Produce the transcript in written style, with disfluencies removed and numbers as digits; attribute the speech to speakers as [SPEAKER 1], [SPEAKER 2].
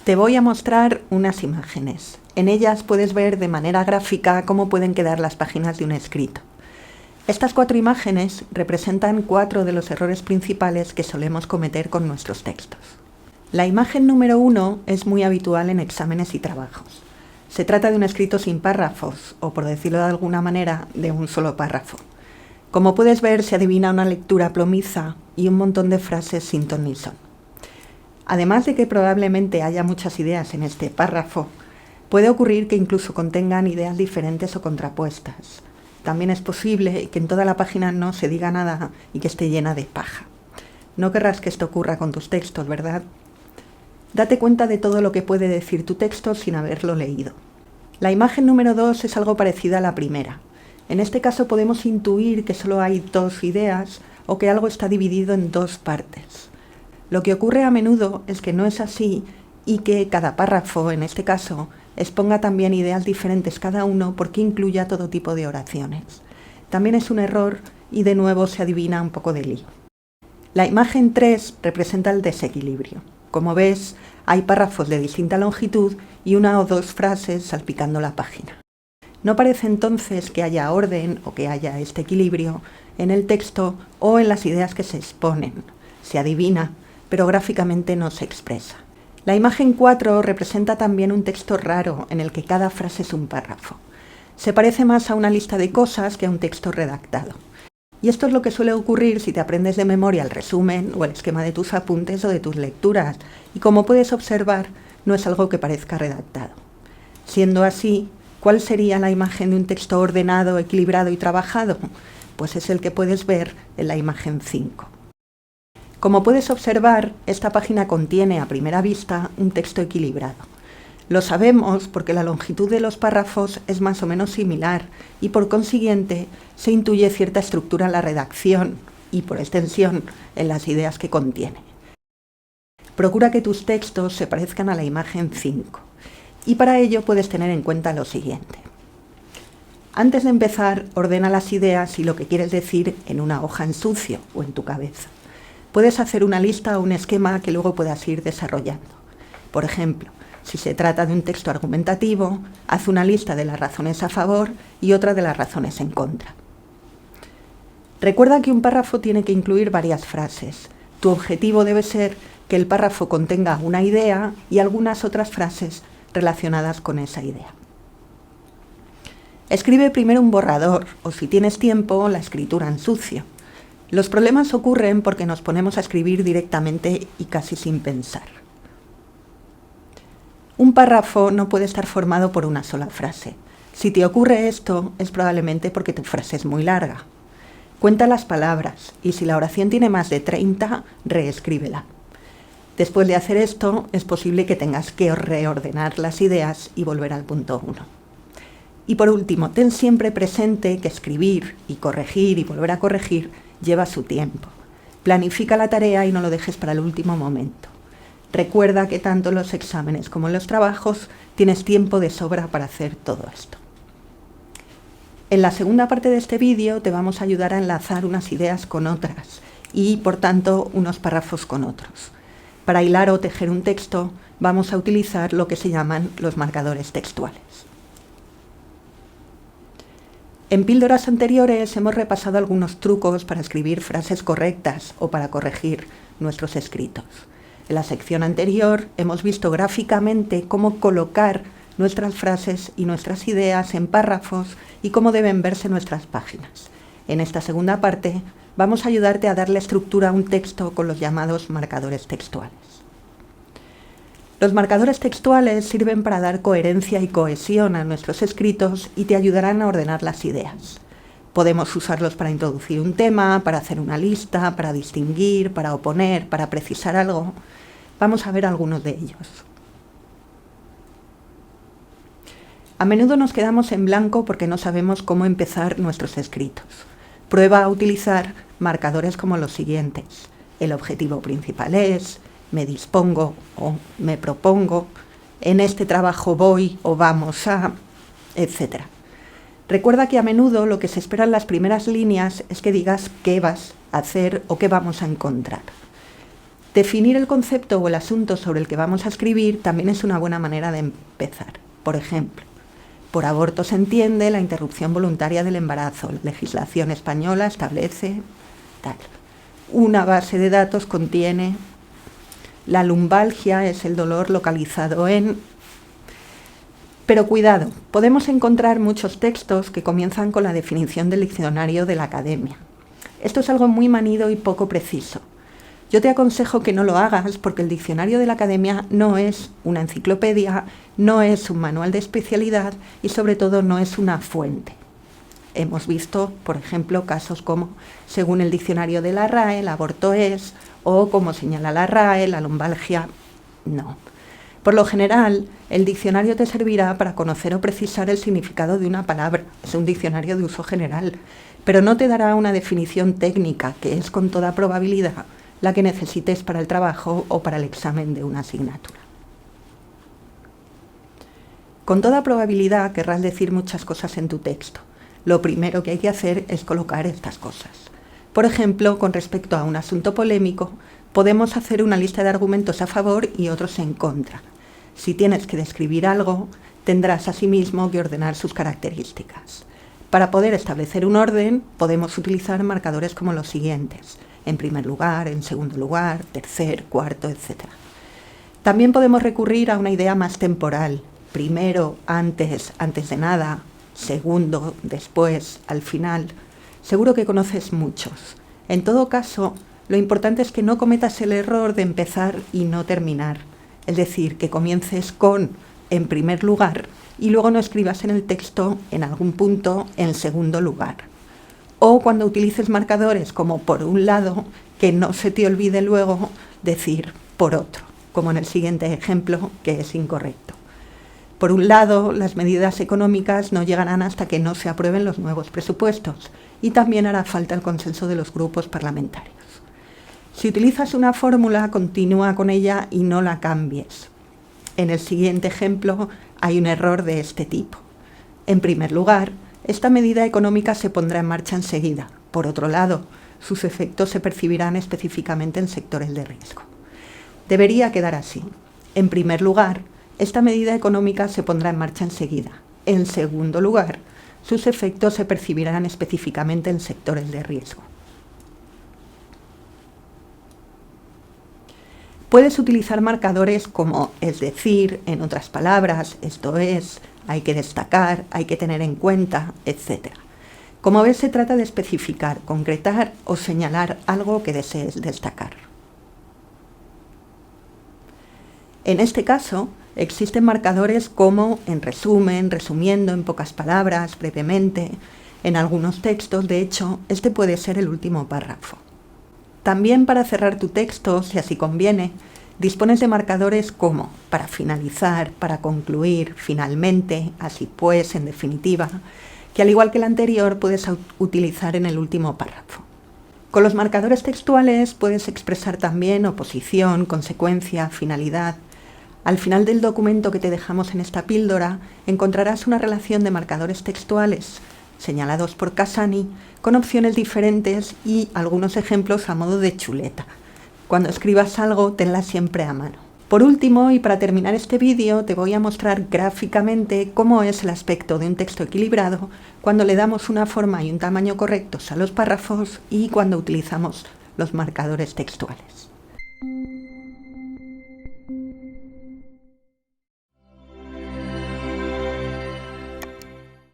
[SPEAKER 1] Te voy a mostrar unas imágenes. En ellas puedes ver de manera gráfica cómo pueden quedar las páginas de un escrito. Estas 4 imágenes representan 4 de los errores principales que solemos cometer con nuestros textos. La imagen número 1 es muy habitual en exámenes y trabajos. Se trata de un escrito sin párrafos, o por decirlo de alguna manera, de un solo párrafo. Como puedes ver, se adivina una lectura plomiza y un montón de frases sin ton ni son. Además de que probablemente haya muchas ideas en este párrafo, puede ocurrir que incluso contengan ideas diferentes o contrapuestas. También es posible que en toda la página no se diga nada y que esté llena de paja. No querrás que esto ocurra con tus textos, ¿verdad? Date cuenta de todo lo que puede decir tu texto sin haberlo leído. La imagen número 2 es algo parecida a la primera. En este caso podemos intuir que solo hay 2 ideas o que algo está dividido en 2 partes. Lo que ocurre a menudo es que no es así y que cada párrafo, en este caso, exponga también ideas diferentes cada uno porque incluya todo tipo de oraciones. También es un error y de nuevo se adivina un poco de lío. La imagen 3 representa el desequilibrio. Como ves, hay párrafos de distinta longitud y 1 o 2 frases salpicando la página. No parece entonces que haya orden o que haya este equilibrio en el texto o en las ideas que se exponen. Se adivina, pero gráficamente no se expresa. La imagen 4 representa también un texto raro en el que cada frase es un párrafo. Se parece más a una lista de cosas que a un texto redactado. Y esto es lo que suele ocurrir si te aprendes de memoria el resumen o el esquema de tus apuntes o de tus lecturas. Y como puedes observar, no es algo que parezca redactado. Siendo así, ¿cuál sería la imagen de un texto ordenado, equilibrado y trabajado? Pues es el que puedes ver en la imagen 5. Como puedes observar, esta página contiene a primera vista un texto equilibrado. Lo sabemos porque la longitud de los párrafos es más o menos similar y por consiguiente se intuye cierta estructura en la redacción y por extensión en las ideas que contiene. Procura que tus textos se parezcan a la imagen 5 y para ello puedes tener en cuenta lo siguiente. Antes de empezar, ordena las ideas y lo que quieres decir en una hoja en sucio o en tu cabeza. Puedes hacer una lista o un esquema que luego puedas ir desarrollando. Por ejemplo, si se trata de un texto argumentativo, haz una lista de las razones a favor y otra de las razones en contra. Recuerda que un párrafo tiene que incluir varias frases. Tu objetivo debe ser que el párrafo contenga una idea y algunas otras frases relacionadas con esa idea. Escribe primero un borrador o, si tienes tiempo, la escritura en sucio. Los problemas ocurren porque nos ponemos a escribir directamente y casi sin pensar. Un párrafo no puede estar formado por una sola frase. Si te ocurre esto, es probablemente porque tu frase es muy larga. Cuenta las palabras y si la oración tiene más de 30, reescríbela. Después de hacer esto, es posible que tengas que reordenar las ideas y volver al punto 1. Y por último, ten siempre presente que escribir y corregir y volver a corregir lleva su tiempo. Planifica la tarea y no lo dejes para el último momento. Recuerda que tanto en los exámenes como en los trabajos tienes tiempo de sobra para hacer todo esto. En la segunda parte de este vídeo te vamos a ayudar a enlazar unas ideas con otras y, por tanto, unos párrafos con otros. Para hilar o tejer un texto vamos a utilizar lo que se llaman los marcadores textuales. En píldoras anteriores hemos repasado algunos trucos para escribir frases correctas o para corregir nuestros escritos. En la sección anterior hemos visto gráficamente cómo colocar nuestras frases y nuestras ideas en párrafos y cómo deben verse nuestras páginas. En esta segunda parte vamos a ayudarte a darle estructura a un texto con los llamados marcadores textuales. Los marcadores textuales sirven para dar coherencia y cohesión a nuestros escritos y te ayudarán a ordenar las ideas. Podemos usarlos para introducir un tema, para hacer una lista, para distinguir, para oponer, para precisar algo. Vamos a ver algunos de ellos. A menudo nos quedamos en blanco porque no sabemos cómo empezar nuestros escritos. Prueba a utilizar marcadores como los siguientes. El objetivo principal es, me dispongo o me propongo, en este trabajo voy o vamos a, etc. Recuerda que a menudo lo que se espera en las primeras líneas es que digas qué vas a hacer o qué vamos a encontrar. Definir el concepto o el asunto sobre el que vamos a escribir también es una buena manera de empezar. Por ejemplo, por aborto se entiende la interrupción voluntaria del embarazo. La legislación española establece tal. Una base de datos contiene la lumbalgia, es el dolor localizado en... Pero cuidado, podemos encontrar muchos textos que comienzan con la definición del diccionario de la Academia. Esto es algo muy manido y poco preciso. Yo te aconsejo que no lo hagas porque el diccionario de la Academia no es una enciclopedia, no es un manual de especialidad y sobre todo no es una fuente. Hemos visto, por ejemplo, casos como, según el diccionario de la RAE, el aborto es, o como señala la RAE, la lumbalgia, no. Por lo general, el diccionario te servirá para conocer o precisar el significado de una palabra. Es un diccionario de uso general, pero no te dará una definición técnica, que es con toda probabilidad la que necesites para el trabajo o para el examen de una asignatura. Con toda probabilidad querrás decir muchas cosas en tu texto. Lo primero que hay que hacer es colocar estas cosas. Por ejemplo, con respecto a un asunto polémico, podemos hacer una lista de argumentos a favor y otros en contra. Si tienes que describir algo, tendrás asimismo que ordenar sus características. Para poder establecer un orden, podemos utilizar marcadores como los siguientes: en primer lugar, en segundo lugar, tercer, cuarto, etc. También podemos recurrir a una idea más temporal: primero, antes de nada, segundo, después, al final. Seguro que conoces muchos. En todo caso, lo importante es que no cometas el error de empezar y no terminar. Es decir, que comiences con en primer lugar y luego no escribas en el texto en algún punto en segundo lugar. O cuando utilices marcadores como por un lado, que no se te olvide luego decir por otro, como en el siguiente ejemplo, que es incorrecto. Por un lado, las medidas económicas no llegarán hasta que no se aprueben los nuevos presupuestos y también hará falta el consenso de los grupos parlamentarios. Si utilizas una fórmula, continúa con ella y no la cambies. En el siguiente ejemplo hay un error de este tipo. En primer lugar, esta medida económica se pondrá en marcha enseguida. Por otro lado, sus efectos se percibirán específicamente en sectores de riesgo. Debería quedar así. En primer lugar, esta medida económica se pondrá en marcha enseguida. En segundo lugar, sus efectos se percibirán específicamente en sectores de riesgo. Puedes utilizar marcadores como es decir, en otras palabras, esto es, hay que destacar, hay que tener en cuenta, etc. Como ves, se trata de especificar, concretar o señalar algo que desees destacar. En este caso, existen marcadores como en resumen, resumiendo, en pocas palabras, brevemente. En algunos textos, de hecho, este puede ser el último párrafo. También para cerrar tu texto, si así conviene, dispones de marcadores como para finalizar, para concluir, finalmente, así pues, en definitiva, que al igual que el anterior puedes utilizar en el último párrafo. Con los marcadores textuales puedes expresar también oposición, consecuencia, finalidad. Al final del documento que te dejamos en esta píldora encontrarás una relación de marcadores textuales señalados por Casani con opciones diferentes y algunos ejemplos a modo de chuleta. Cuando escribas algo, tenla siempre a mano. Por último, y para terminar este vídeo, te voy a mostrar gráficamente cómo es el aspecto de un texto equilibrado cuando le damos una forma y un tamaño correctos a los párrafos y cuando utilizamos los marcadores textuales.